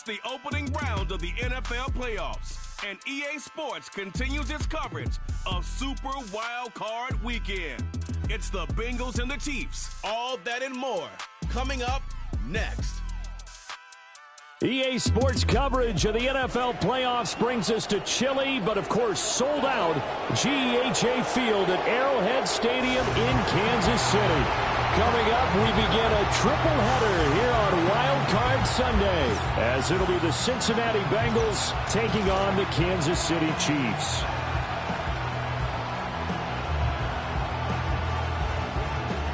the opening round of the NFL playoffs, and EA Sports continues its coverage of Super Wildcard Weekend. It's the Bengals and the Chiefs, all that and more, coming up next. EA Sports coverage of the NFL playoffs brings us to chilly, but of course sold out GEHA Field at Arrowhead Stadium in Kansas City. Coming up, we begin a triple header here on Wild Card Sunday, as it'll be the Cincinnati Bengals taking on the Kansas City Chiefs.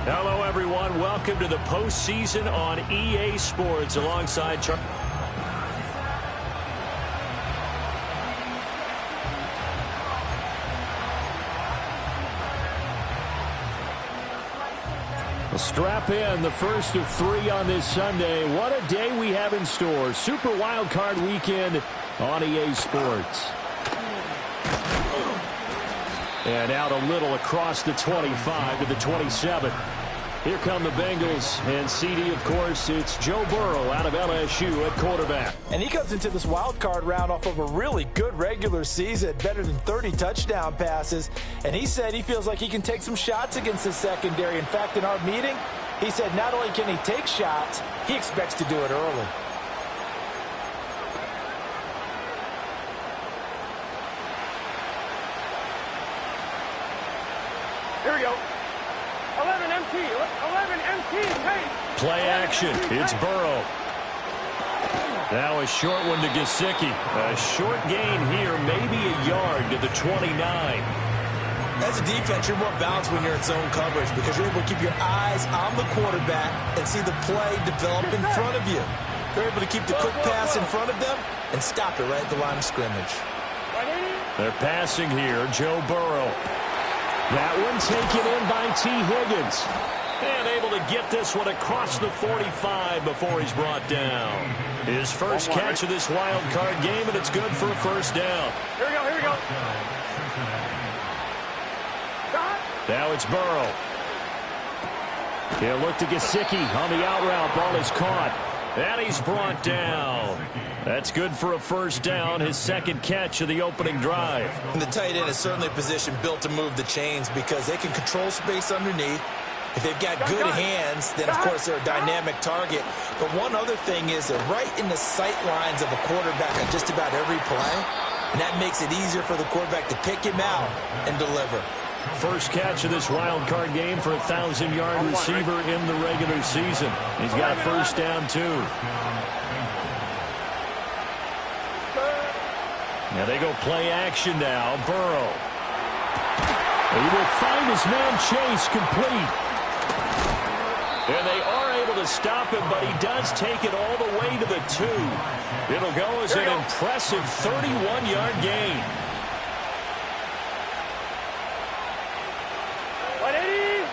Hello, everyone. Welcome to the postseason on EA Sports alongside Charlie. Strap in, the first of three on this Sunday. What a day we have in store. Super Wildcard Weekend on EA Sports. And out a little across the 25 to the 27. Here come the Bengals, and CD, of course, it's Joe Burrow out of LSU at quarterback. And he comes into this wild card round off of a really good regular season, better than 30 touchdown passes. And he said he feels like he can take some shots against the secondary. In fact, in our meeting, he said not only can he take shots, he expects to do it early. Here we go. 11 MT. 11 MT. Hey. Play action. It's Burrow. Now a short one to Gesicki. A short gain here, maybe a yard to the 29. As a defense, you're more balanced when you're in zone coverage because you're able to keep your eyes on the quarterback and see the play develop in front of you. You're able to keep the quick pass in front of them and stop it right at the line of scrimmage. They're passing here. Joe Burrow. That one taken in by T. Higgins. And able to get this one across the 45 before he's brought down. His first catch of this wild card game, and it's good for a first down. Here we go, here we go. Now it's Burrow. He'll look to Gesicki on the out route. Ball is caught. And he's brought down. That's good for a first down, his second catch of the opening drive. And the tight end is certainly a position built to move the chains because they can control space underneath. If they've got good hands, then, of course, they're a dynamic target. But one other thing is they're right in the sight lines of a quarterback on just about every play, and that makes it easier for the quarterback to pick him out and deliver. First catch of this wild card game for a 1,000-yard receiver in the regular season. He's got a first down, too. Now they go play action now. Burrow. He will find his man Chase complete. And they are able to stop him, but he does take it all the way to the 2. It'll go as an impressive 31-yard gain. 180.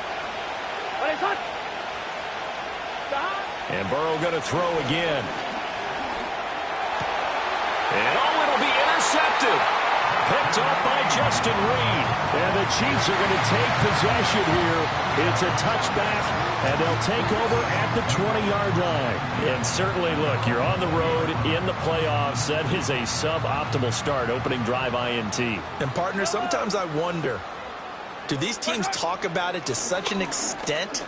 And Burrow going to throw again. And it'll be intercepted. Picked up by Justin Reed. And the Chiefs are going to take possession here. It's a touchback, and they'll take over at the 20-yard line. And certainly, look, you're on the road in the playoffs. That is a suboptimal start, opening drive INT. And, partner, sometimes I wonder, do these teams talk about it to such an extent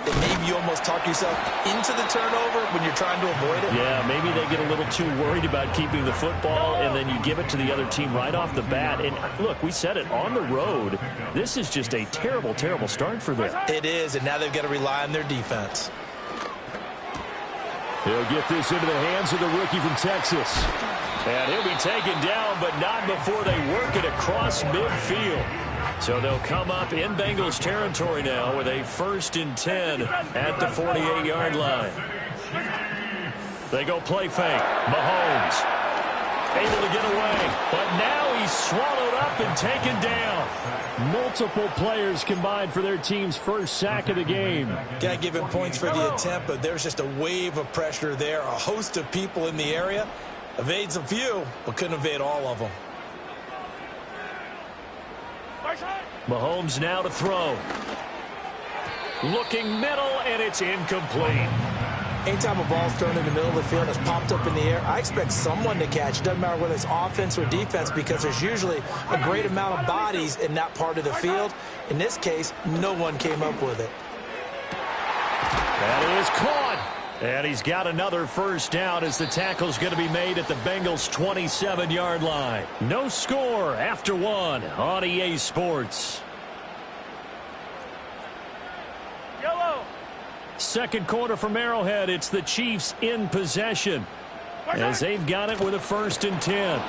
that maybe you almost talk yourself into the turnover when you're trying to avoid it? Yeah, maybe they get a little too worried about keeping the football, and then you give it to the other team right off the bat. And look, we said it, on the road, this is just a terrible, terrible start for them. It is, and now they've got to rely on their defense. He'll get this into the hands of the rookie from Texas. And he'll be taken down, but not before they work it across midfield. So they'll come up in Bengals territory now with a 1st and 10 at the 48-yard line. They go play fake. Mahomes able to get away, but now he's swallowed up and taken down. Multiple players combined for their team's first sack of the game. Got to give him points for the attempt, but there's just a wave of pressure there. A host of people in the area. Evades a few, but couldn't evade all of them. Mahomes now to throw. Looking middle, and it's incomplete. Anytime a ball's thrown in the middle of the field and it's popped up in the air, I expect someone to catch. It doesn't matter whether it's offense or defense, because there's usually a great amount of bodies in that part of the field. In this case, no one came up with it. That is caught. And he's got another first down as the tackle's going to be made at the Bengals' 27-yard line. No score after one on EA Sports. Yellow. Second quarter from Arrowhead. It's the Chiefs in possession as they've got it with a 1st and 10.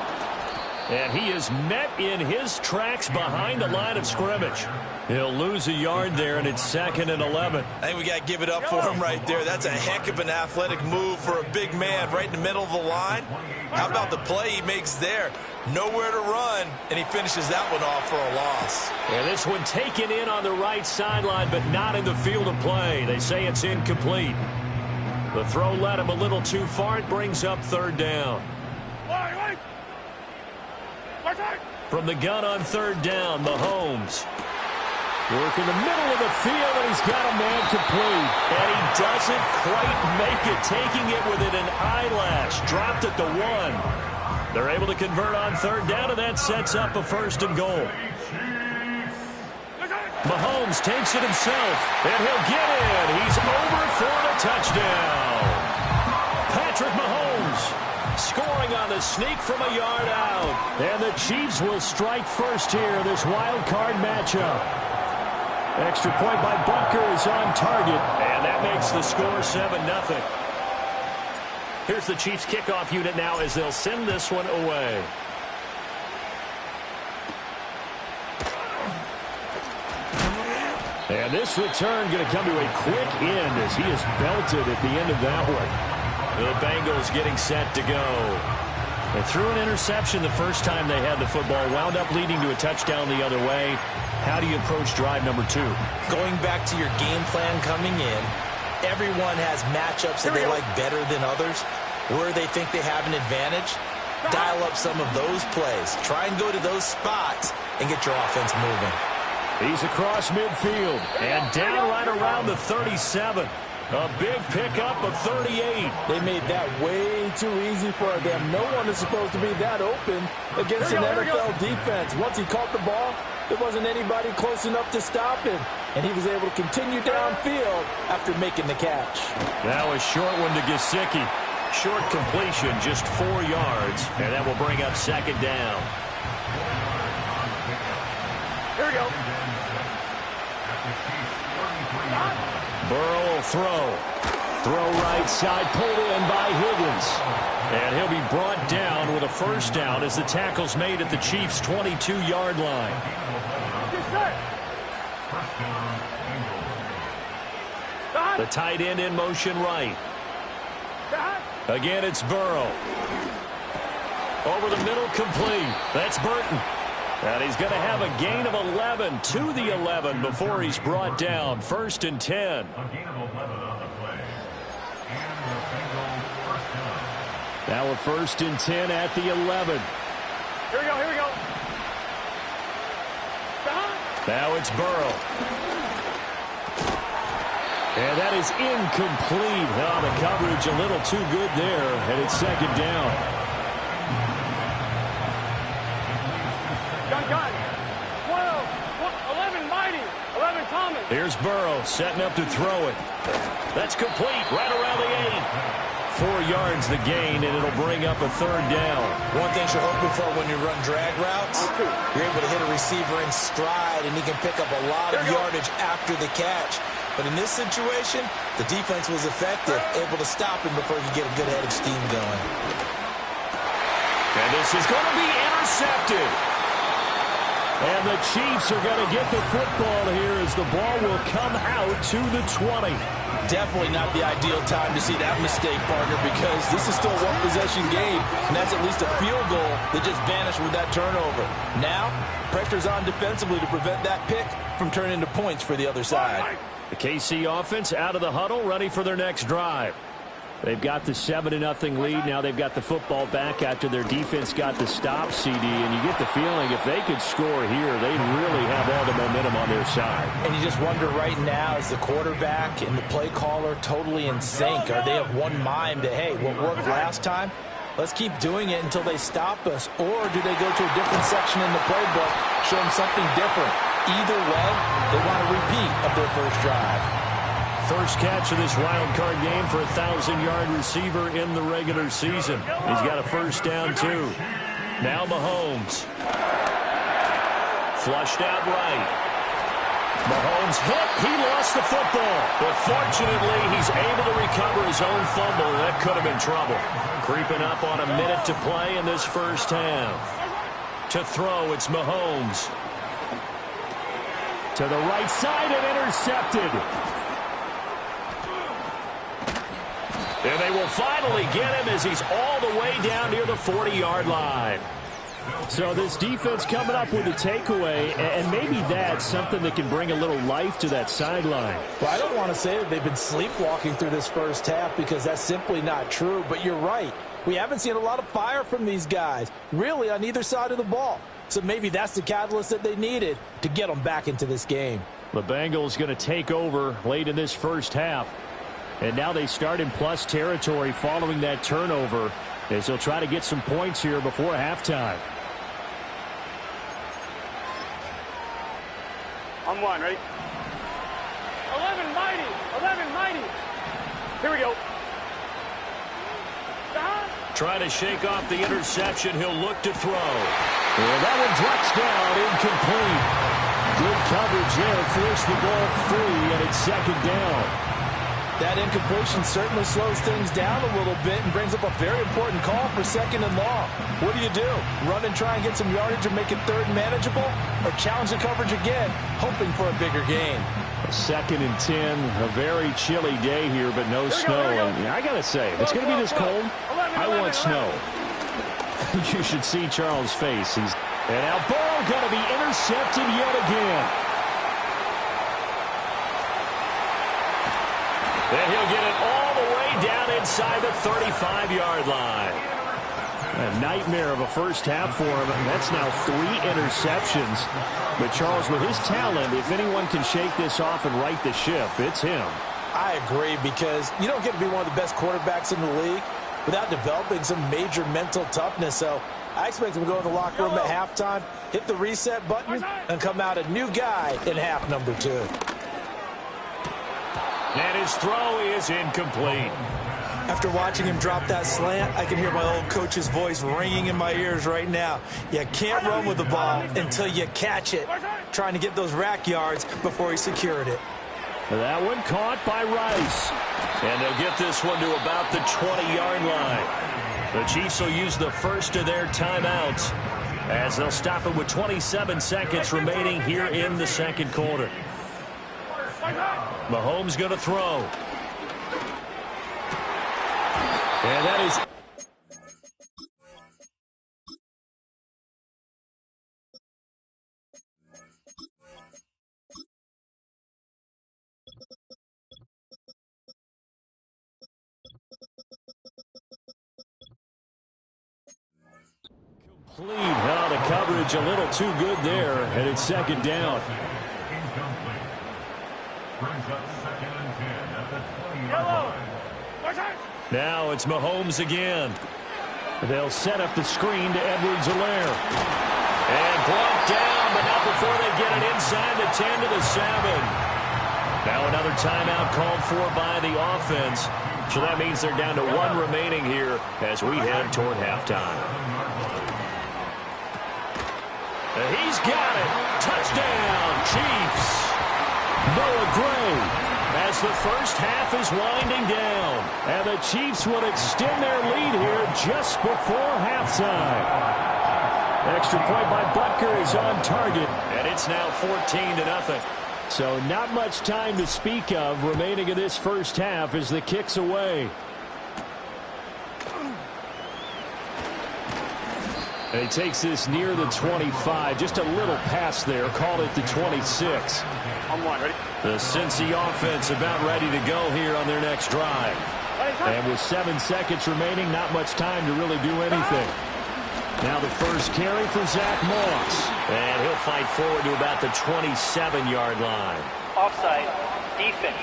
And he is met in his tracks behind the line of scrimmage. He'll lose a yard there, and it's 2nd and 11. I think we got to give it up for him right there. That's a heck of an athletic move for a big man right in the middle of the line. How about the play he makes there? Nowhere to run, and he finishes that one off for a loss. And this one taken in on the right sideline, but not in the field of play. They say it's incomplete. The throw led him a little too far. It brings up 3rd down. From the gun on 3rd down, Mahomes. Work in the middle of the field, and he's got a man complete. And he doesn't quite make it, taking it within an eyelash. Dropped at the 1. They're able to convert on 3rd down, and that sets up a 1st and goal. Mahomes takes it himself, and he'll get in. He's over for the touchdown. Patrick Mahomes scoring on the sneak from a yard out. And the Chiefs will strike first here, this wild card matchup. Extra point by Bunker is on target, and that makes the score 7-0. Here's the Chiefs kickoff unit now as they'll send this one away. And this return going to come to a quick end as he is belted at the end of that one. The Bengals getting set to go. They threw an interception the first time they had the football, wound up leading to a touchdown the other way. How do you approach drive number 2? Going back to your game plan coming in, everyone has matchups that they like better than others, where they think they have an advantage. Dial up some of those plays. Try and go to those spots and get your offense moving. He's across midfield and down right around the 37. A big pickup of 38. They made that way too easy for them. No one is supposed to be that open against an NFL defense. Once he caught the ball, there wasn't anybody close enough to stop him. And he was able to continue downfield after making the catch. That was short one to Gesicki. Short completion, just 4 yards. And that will bring up 2nd down. Here we go. Burrow will throw. Throw right side, pulled in by Higgins. And he'll be brought down with a 1st down as the tackle's made at the Chiefs' 22-yard line. The tight end in motion right. Again, it's Burrow. Over the middle, complete. That's Burton. And he's going to have a gain of 11 to the 11 before he's brought down. 1st and 10. Now a 1st and 10 at the 11. Here we go, here we go. Now it's Burrow. And that is incomplete. Oh, the coverage a little too good there. And it's 2nd down. Gun. 12, 11, Mighty. 11, Thomas. Here's Burrow setting up to throw it. That's complete right around the 8. 4 yards the gain, and it'll bring up a 3rd down. One thing you're hoping for when you run drag routes, you're able to hit a receiver in stride, and he can pick up a lot of yardage after the catch. But in this situation, the defense was effective, able to stop him before he could get a good head of steam going. And this is going to be intercepted. And the Chiefs are going to get the football here as the ball will come out to the 20. Definitely not the ideal time to see that mistake, partner, because this is still a one-possession game, and that's at least a field goal that just vanished with that turnover. Now, pressure's on defensively to prevent that pick from turning into points for the other side. The KC offense out of the huddle, ready for their next drive. They've got the 7-0 lead. Now they've got the football back after their defense got the stop, CD. And you get the feeling if they could score here, they'd really have all the momentum on their side. And you just wonder right now, is the quarterback and the play caller totally in sync? Are they of one mind that, hey, what worked last time, let's keep doing it until they stop us? Or do they go to a different section in the playbook, show them something different? Either way, they want a repeat of their first drive. First catch of this wild card game for a 1,000-yard receiver in the regular season. He's got a first down, too. Now Mahomes. Flushed out right. Mahomes hit. He lost the football. But fortunately, he's able to recover his own fumble, and that could have been trouble. Creeping up on a minute to play in this first half. To throw, it's Mahomes. To the right side and intercepted. And they will finally get him as he's all the way down near the 40-yard line. So this defense coming up with a takeaway, and maybe that's something that can bring a little life to that sideline. Well, I don't want to say that they've been sleepwalking through this first half because that's simply not true, but you're right. We haven't seen a lot of fire from these guys, really on either side of the ball. So maybe that's the catalyst that they needed to get them back into this game. The Bengals going to take over late in this first half. And now they start in plus territory following that turnover as they'll try to get some points here before halftime. On one, ready? 11 mighty, 11 mighty. Here we go. Trying to shake off the interception. He'll look to throw. And that one drops down, incomplete. Good coverage there. Forced the ball free, and it's second down. That incompletion certainly slows things down a little bit and brings up a very important call for second and long. What do? Run and try and get some yardage and make it third and manageable? Or challenge the coverage again, hoping for a bigger gain? Second and 10, a very chilly day here, but no snow. And I got to say, if it's going to be this cold, I want snow. You should see Charles' face. And now ball going to be intercepted yet again. And he'll get it all the way down inside the 35-yard line. A nightmare of a first half for him. That's now 3 interceptions. But Charles, with his talent, if anyone can shake this off and right the ship, it's him. I agree, because you don't get to be one of the best quarterbacks in the league without developing some major mental toughness. So I expect him to go in the locker room at halftime, hit the reset button, and come out a new guy in half number 2. And his throw is incomplete. After watching him drop that slant, I can hear my old coach's voice ringing in my ears right now. You can't run with the ball until you catch it. Trying to get those rack yards before he secured it. That one caught by Rice. And they'll get this one to about the 20-yard line. The Chiefs will use the first of their timeouts as they'll stop it with 27 seconds remaining here in the second quarter. Mahomes going to throw. And that is... complete. Now the coverage a little too good there, and it's second down. Now it's Mahomes again. They'll set up the screen to Edwards-Helaire. And blocked down, but not before they get it inside the 10 to the 7. Now another timeout called for by the offense. So that means they're down to 1 remaining here as we head toward halftime. And he's got it. Touchdown, Chiefs. Noah Gray. As the first half is winding down. And the Chiefs will extend their lead here just before halftime. Extra point by Butker is on target. And it's now 14-0. So not much time to speak of remaining in this first half as the kick's away. And he takes this near the 25. Just a little pass there. Call it the 26. On one, ready? The Cincy offense about ready to go here on their next drive. And with 7 seconds remaining, not much time to really do anything. Now the first carry for Zach Moss. And he'll fight forward to about the 27-yard line. Offside, defense.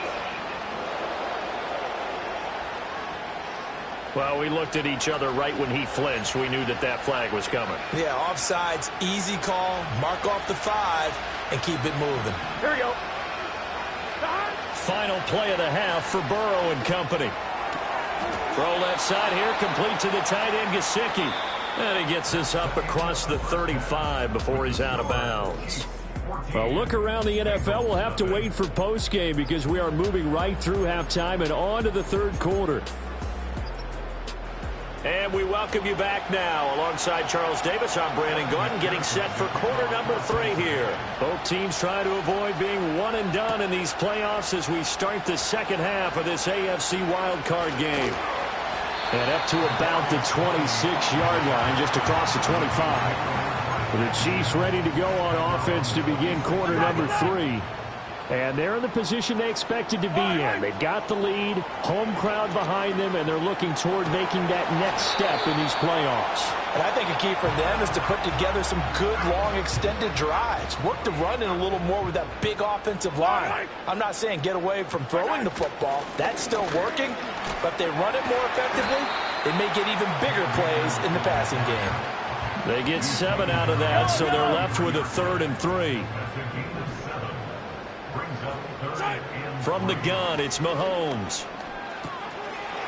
Well, we looked at each other right when he flinched. We knew that that flag was coming. Yeah, offsides, easy call. Mark off the 5 and keep it moving. Here we go. Final play of the half for Burrow and company. Throw left side here, complete to the tight end, Gesicki. And he gets this up across the 35 before he's out of bounds. Well, look around the NFL. We'll have to wait for postgame because we are moving right through halftime and on to the third quarter. And we welcome you back now. Alongside Charles Davis, I'm Brandon Gordon, getting set for quarter number 3 here. Both teams trying to avoid being one and done in these playoffs as we start the second half of this AFC wildcard game. And up to about the 26-yard line, just across the 25. The Chiefs ready to go on offense to begin quarter number 3. And they're in the position they expected to be in. They've got the lead, home crowd behind them, and they're looking toward making that next step in these playoffs. And I think a key for them is to put together some good, long, extended drives. Work the run in a little more with that big offensive line. I'm not saying get away from throwing the football. That's still working. But if they run it more effectively, they may get even bigger plays in the passing game. They get 7 out of that, so they're left with a 3rd and 3. From the gun, it's Mahomes.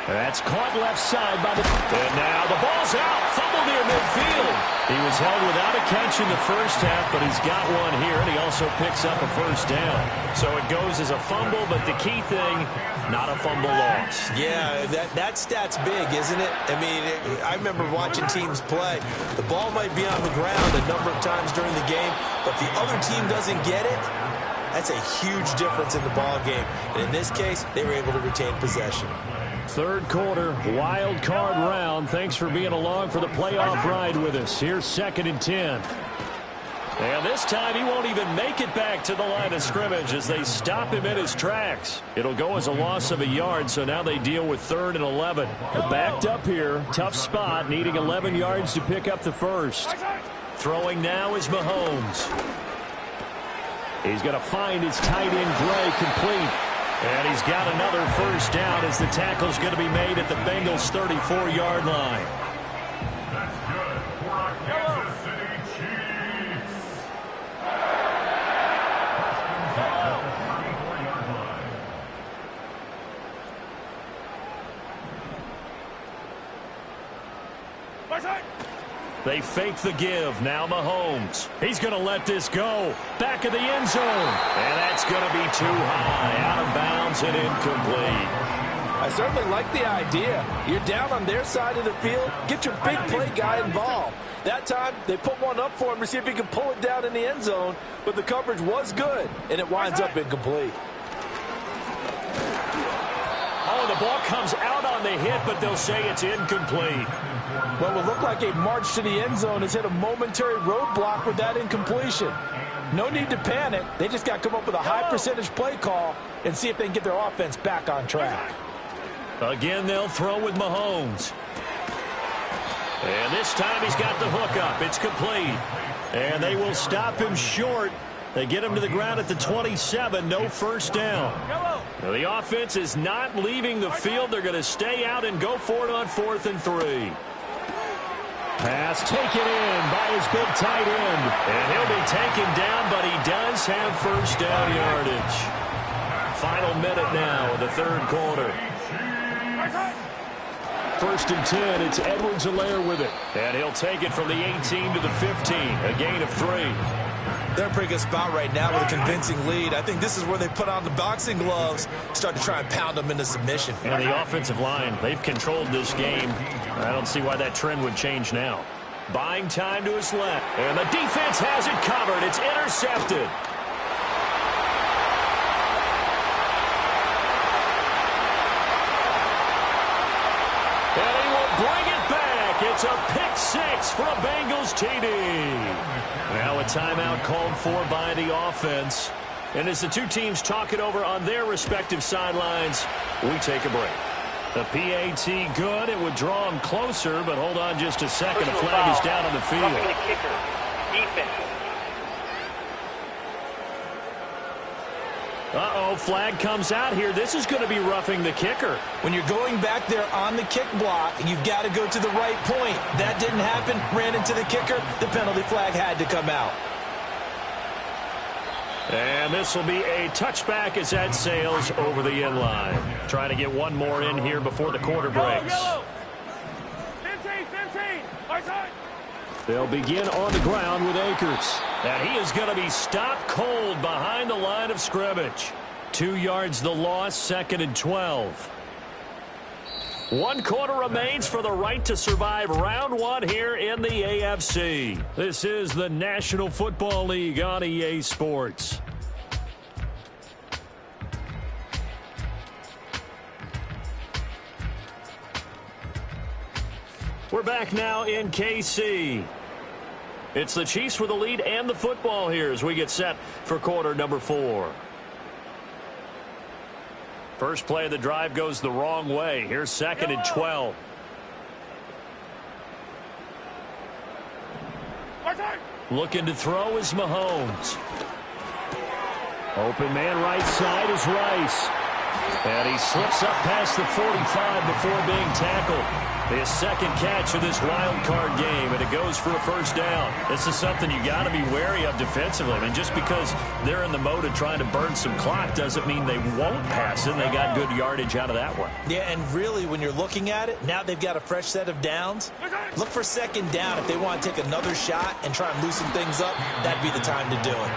That's caught left side by the... And now the ball's out. Fumble near midfield. He was held without a catch in the first half, but he's got one here, and he also picks up a first down. So it goes as a fumble, but the key thing, not a fumble loss. Yeah, that stat's big, isn't it? I mean, I remember watching teams play. The ball might be on the ground a number of times during the game, but if the other team doesn't get it, that's a huge difference in the ball game. And in this case, they were able to retain possession. Third quarter, wild card round. Thanks for being along for the playoff ride with us. Here's 2nd and 10. And this time he won't even make it back to the line of scrimmage as they stop him in his tracks. It'll go as a loss of a yard, so now they deal with 3rd and 11. Backed up here, tough spot, needing 11 yards to pick up the first. Throwing now is Mahomes. He's going to find his tight end Gray complete. And he's got another first down as the tackle's going to be made at the Bengals' 34-yard line. That's good for our Kansas City Chiefs. They fake the give. Now Mahomes. He's going to let this go. Back of the end zone. And that's going to be too high. Out of bounds and incomplete. I certainly like the idea. You're down on their side of the field. Get your big play guy involved. That time, they put one up for him to see if he can pull it down in the end zone. But the coverage was good, and it winds up incomplete. Oh, the ball comes out on the hit, but they'll say it's incomplete. Well, it will look like a march to the end zone has hit a momentary roadblock with that incompletion. No need to panic. They just got to come up with a high percentage play call and see if they can get their offense back on track. Again, they'll throw with Mahomes. And this time he's got the hook up. It's complete. And they will stop him short. They get him to the ground at the 27. No first down. Now, the offense is not leaving the field. They're going to stay out and go for it on 4th and 3. Pass taken in by his big tight end. And he'll be taken down, but he does have first down yardage. Final minute now of the third quarter. 1st and 10. It's Edwards-Helaire with it. And he'll take it from the 18 to the 15. A gain of 3. They're in a pretty good spot right now with a convincing lead. I think this is where they put on the boxing gloves, start to try and pound them into submission. And the offensive line, they've controlled this game. I don't see why that trend would change now. Buying time to his left. And the defense has it covered. It's intercepted. And he will bring it back. It's a pick 6 for a Bengals TD. Now a timeout called for by the offense. And as the two teams talk it over on their respective sidelines, we take a break. The PAT good. It would draw him closer, but hold on just a second. The flag is down on the field. Roughing the kicker. Defense. Uh-oh, flag comes out here. This is going to be roughing the kicker. When you're going back there on the kick block, you've got to go to the right point. That didn't happen. Ran into the kicker. The penalty flag had to come out. And this will be a touchback as that sails over the end line. Trying to get one more in here before the quarter breaks. Yellow. 15. Our side. They'll begin on the ground with Akers. And he is going to be stopped cold behind the line of scrimmage. 2 yards the loss, 2nd and 12. 1 quarter remains for the right to survive round 1 here in the AFC. This is the National Football League on EA Sports. We're back now in KC. It's the Chiefs with the lead and the football here as we get set for quarter number 4. First play of the drive goes the wrong way. Here's 2nd and 12. Looking to throw is Mahomes. Open man right side is Rice. And he slips up past the 45 before being tackled. His 2nd catch of this wild card game, and it goes for a first down. This is something you got to be wary of defensively. I mean, just because they're in the mode of trying to burn some clock doesn't mean they won't pass it. They got good yardage out of that one. Yeah, and really, when you're looking at it, now they've got a fresh set of downs. Look for 2nd down. If they want to take another shot and try and loosen things up, that'd be the time to do it.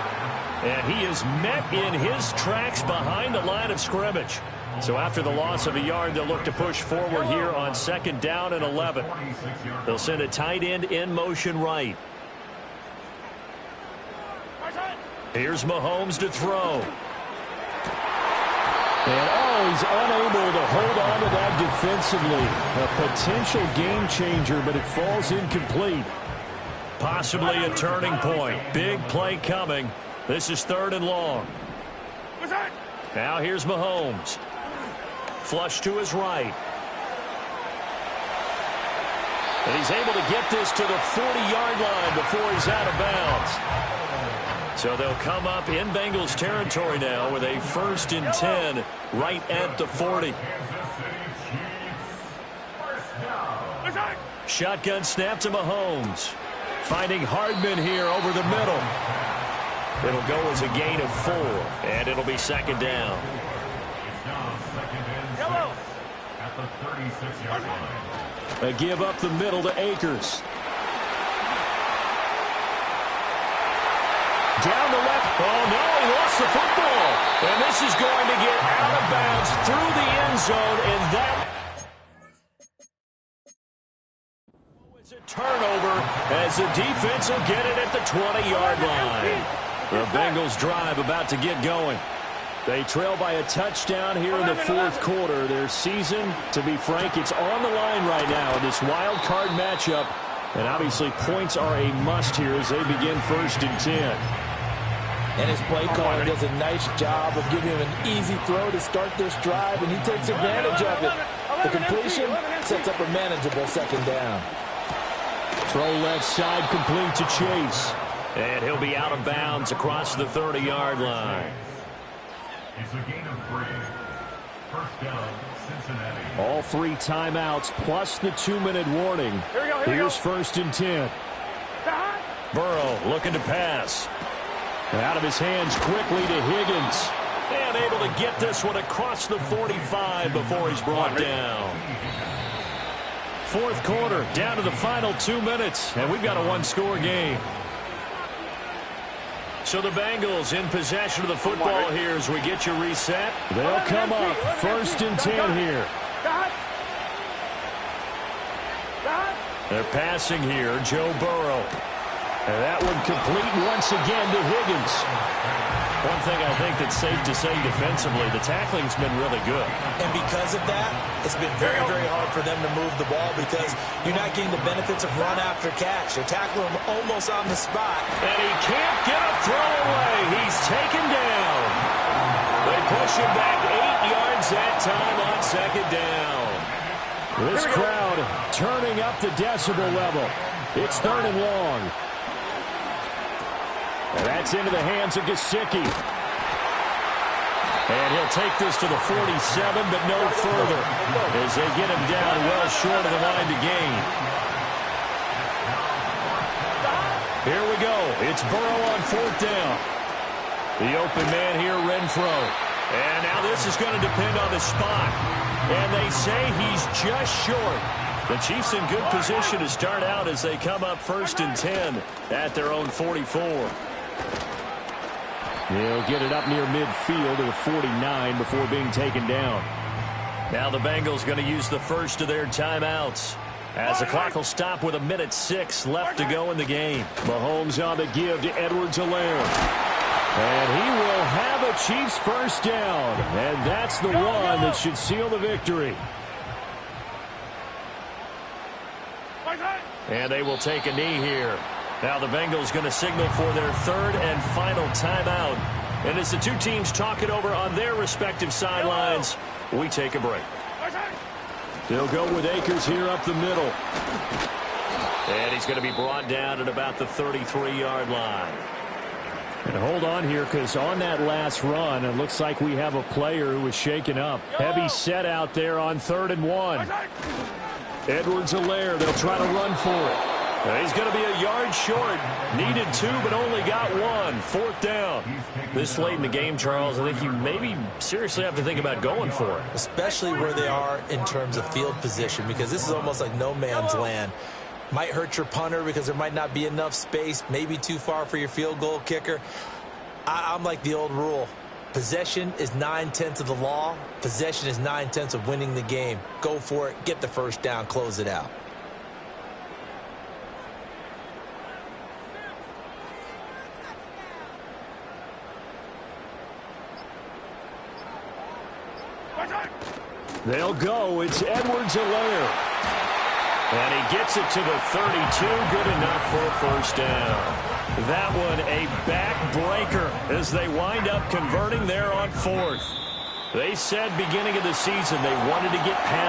And he is met in his tracks behind the line of scrimmage. So after the loss of a yard, they'll look to push forward here on 2nd down and 11. They'll send a tight end in motion right. Here's Mahomes to throw. And he's unable to hold on to that defensively. A potential game changer, but it falls incomplete. Possibly a turning point. Big play coming. This is 3rd and long. Now here's Mahomes. Flush to his right. And he's able to get this to the 40-yard line before he's out of bounds. So they'll come up in Bengals territory now with a 1st and 10 right at the 40. Shotgun snap to Mahomes. Finding Hardman here over the middle. It'll go as a gain of 4, and it'll be 2nd down. Yellow. At the 36-yard line. They give up the middle to Akers. Down the left. Oh, no, he lost the football. And this is going to get out of bounds through the end zone, and that is a turnover as the defense will get it at the 20-yard line. The Bengals drive about to get going. They trail by a touchdown here in the 4th quarter. Their season, to be frank, it's on the line right now in this wild card matchup. And obviously points are a must here as they begin 1st and 10. And his play caller does a nice job of giving him an easy throw to start this drive, and he takes advantage of it. The completion sets up a manageable 2nd down. Throw left side complete to Chase. And he'll be out of bounds across the 30-yard line. It's a gain of 3. First down, Cincinnati. All 3 timeouts plus the 2-minute warning. Here's 1st and 10. Burrow looking to pass. Out of his hands quickly to Higgins. And able to get this one across the 45 before he's brought down. 4th quarter, down to the final 2 minutes. And we've got a 1-score game. So the Bengals in possession of the football here as we get you reset. They'll come up 1st and 10 here. They're passing here, Joe Burrow. And that one complete once again to Higgins. One thing I think that's safe to say defensively, the tackling's been really good. And because of that, it's been very, very hard for them to move the ball because you're not getting the benefits of run after catch. They're tackling him almost on the spot. And he can't get a throw away. He's taken down. They push him back 8 yards gains that time on second down. This crowd turning up the decibel level. It's 3rd and long. And that's into the hands of Gesicki. And he'll take this to the 47, but no further, as they get him down well short of the line to gain. Here we go. It's Burrow on 4th down. The open man here, Renfro. And now this is going to depend on the spot. And they say he's just short. The Chiefs in good position to start out as they come up 1st and 10 at their own 44. He'll get it up near midfield to the 49 before being taken down. Now the Bengals going to use the first of their timeouts, as the clock will stop with 1:06 left to go in the game. Mahomes on the give to Edwards-Helaire. And he will have a Chiefs first down. And that's the one that should seal the victory. And they will take a knee here. Now the Bengals going to signal for their 3rd and final timeout. And as the two teams talk it over on their respective sidelines, we take a break. They'll go with Akers here up the middle. And he's going to be brought down at about the 33-yard line. And hold on here, because on that last run, it looks like we have a player who was shaken up. Heavy set out there on 3rd and 1. Edwards-Helaire, they'll try to run for it. He's going to be a yard short. Needed 2, but only got 1. 4th down. This late in the game, Charles, I think you maybe seriously have to think about going for it. Especially where they are in terms of field position, because this is almost like no man's land. Might hurt your punter because there might not be enough space, maybe too far for your field goal kicker. I'm like the old rule. Possession is 9/10 of the law. Possession is 9/10 of winning the game. Go for it. Get the first down. Close it out. They'll go. It's Edwards-Helaire. And he gets it to the 32. Good enough for a first down. That one a backbreaker as they wind up converting there on 4th. They said beginning of the season they wanted to get past